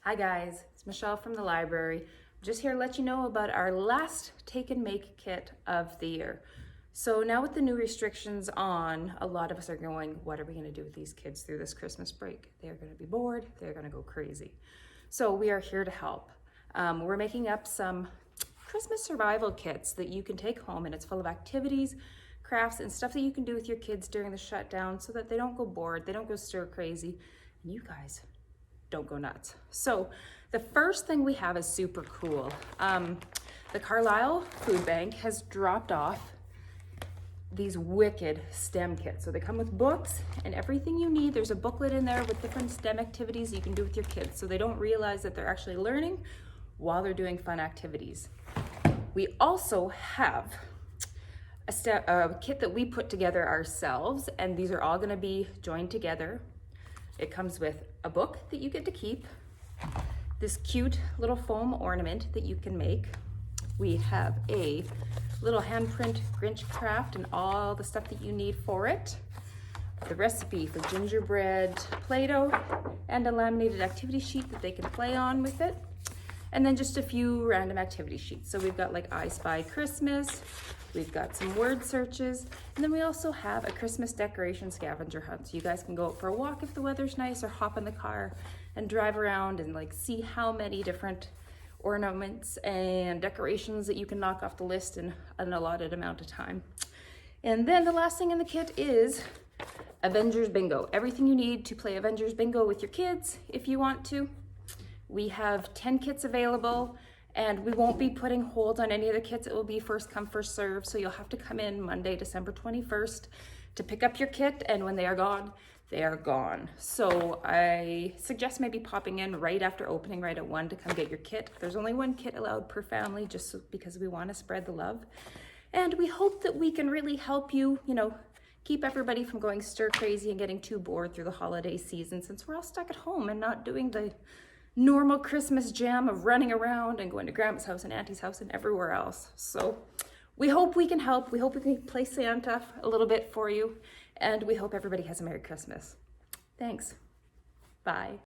Hi guys, it's Michelle from the library. I'm just here to let you know about our last take and make kit of the year. So now with the new restrictions on, a lot of us are going, what are we gonna do with these kids through this Christmas break? They're gonna be bored, they're gonna go crazy. So we are here to help. We're making up some Christmas survival kits that you can take home, and it's full of activities, crafts, and stuff that you can do with your kids during the shutdown so that they don't go bored, they don't go stir crazy, and you guys don't go nuts. So the first thing we have is super cool. The Carlisle Food Bank has dropped off these wicked STEM kits. So they come with books and everything you need. There's a booklet in there with different STEM activities you can do with your kids, so they don't realize that they're actually learning while they're doing fun activities. We also have a kit that we put together ourselves, and these are all going to be joined together. It comes with a book that you get to keep, this cute little foam ornament that you can make. We have a little handprint Grinch craft and all the stuff that you need for it, the recipe for gingerbread Play-Doh, and a laminated activity sheet that they can play on with it, and then just a few random activity sheets. So we've got like I Spy Christmas, we've got some word searches, and then we also have a Christmas decoration scavenger hunt. So you guys can go out for a walk if the weather's nice, or hop in the car and drive around and like see how many different ornaments and decorations that you can knock off the list in an allotted amount of time. And then the last thing in the kit is Avengers Bingo. Everything you need to play Avengers Bingo with your kids if you want to. We have 10 kits available, and we won't be putting holds on any of the kits. It will be first come, first serve. So you'll have to come in Monday, December 21st to pick up your kit, and when they are gone, they are gone. So I suggest maybe popping in right after opening, right at 1, to come get your kit. There's only 1 kit allowed per family, just because we want to spread the love. And we hope that we can really help you, keep everybody from going stir crazy and getting too bored through the holiday season, since we're all stuck at home and not doing the normal Christmas jam of running around and going to grandma's house and auntie's house and everywhere else. So we hope we can help. We hope we can play Santa a little bit for you, and we hope everybody has a Merry Christmas. Thanks. Bye.